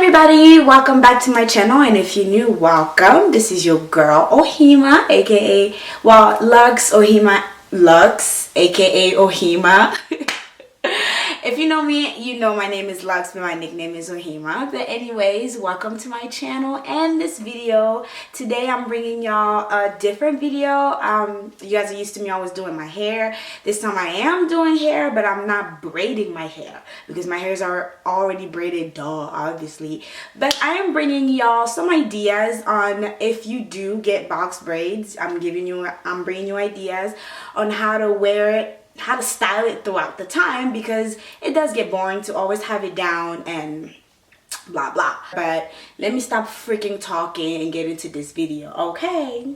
everybody, welcome back to my channel, and if you're new, welcome. This is your girl Ohima, aka Lux, aka Ohima. If you know me, you know my name is Lux, but my nickname is Ohima. But anyways, welcome to my channel and this video. Today I'm bringing y'all a different video. You guys are used to me always doing my hair. This time I am doing hair, but I'm not braiding my hair because my hairs are already braided, duh, obviously. But I am bringing y'all some ideas on if you do get box braids. I'm bringing you ideas on how to wear it, how to style it throughout the time, because it does get boring to always have it down and blah blah. But let me stop freaking talking and get into this video, okay?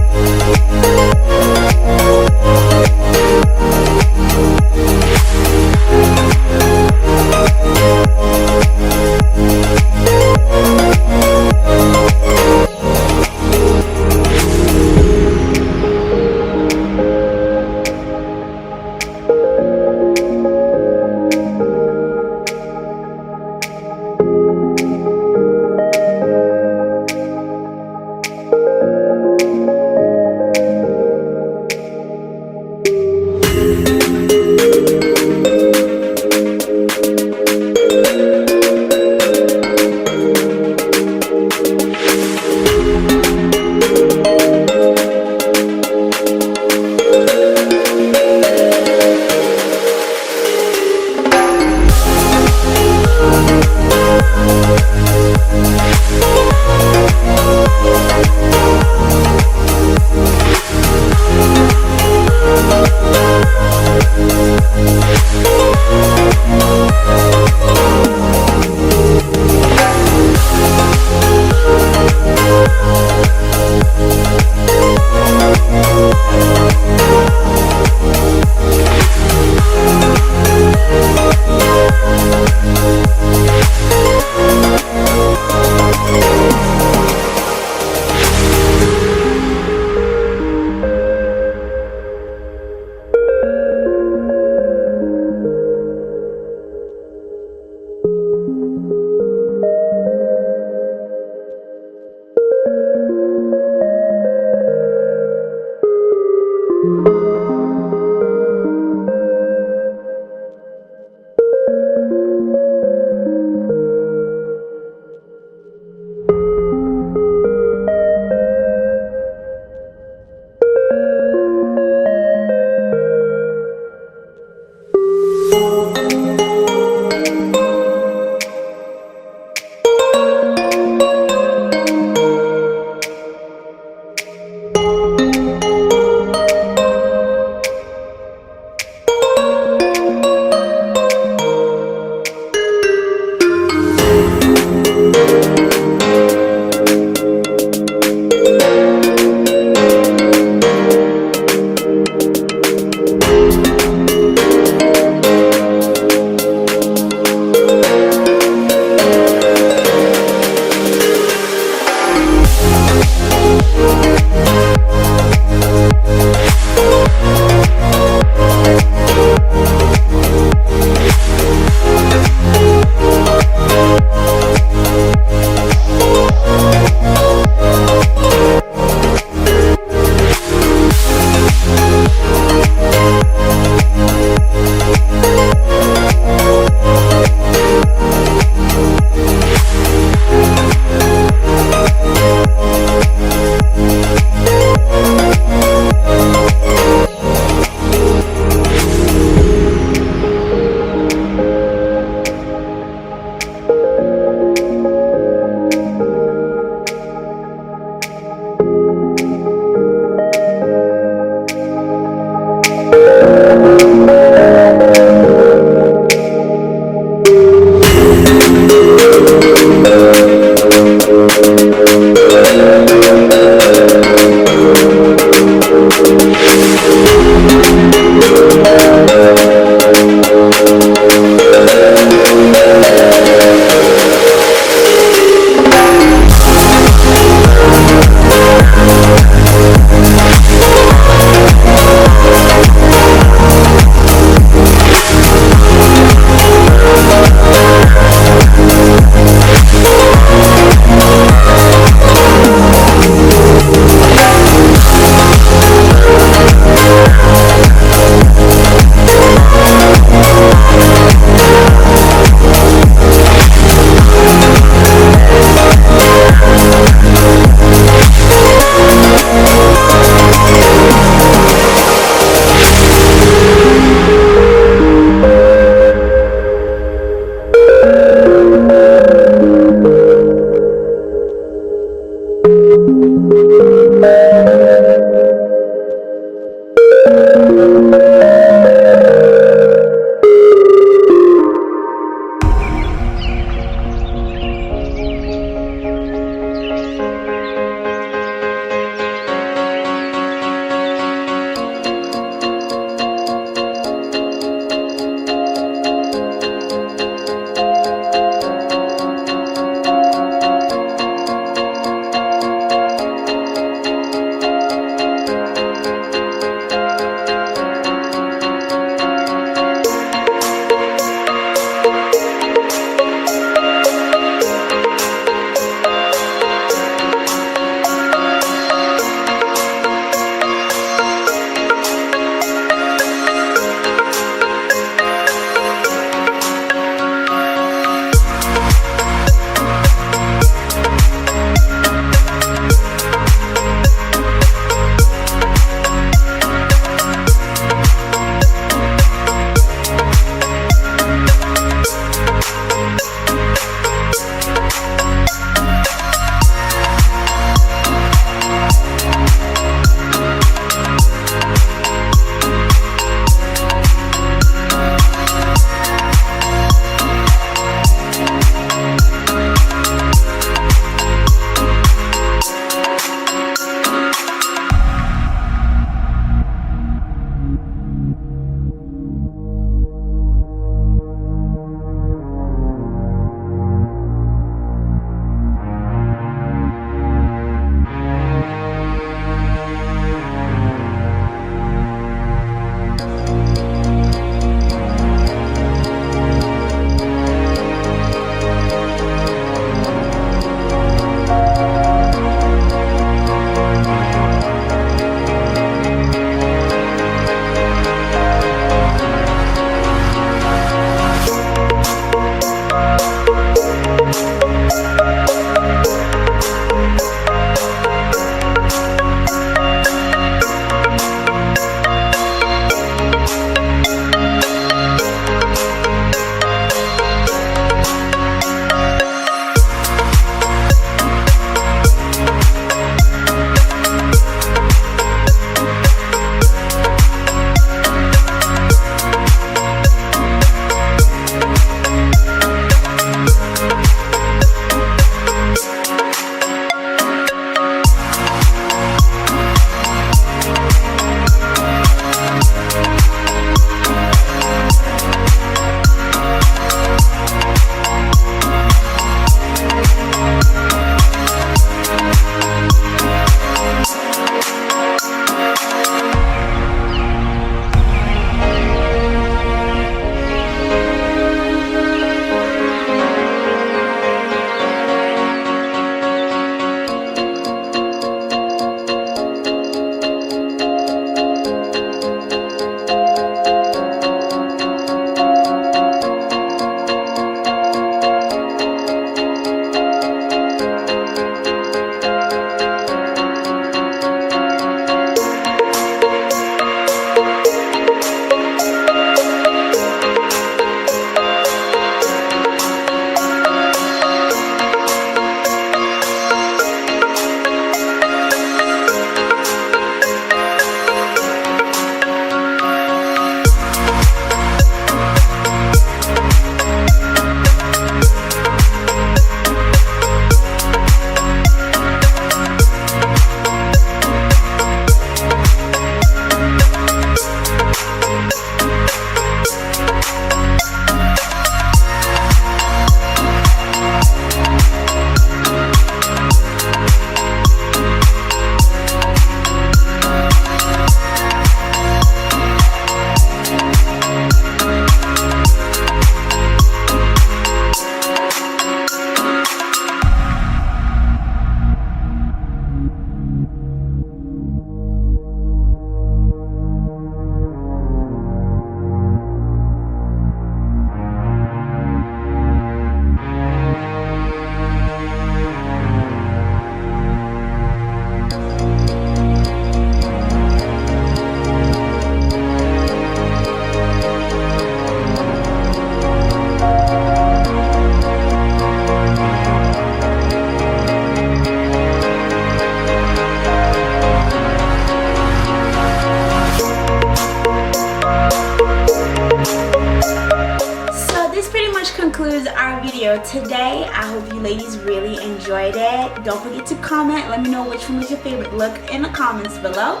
was our video today. I hope you ladies really enjoyed it. Don't forget to comment. Let me know which one was your favorite look in the comments below.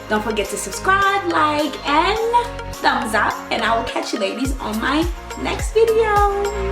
Don't forget to subscribe, like, and thumbs up. And I will catch you ladies on my next video.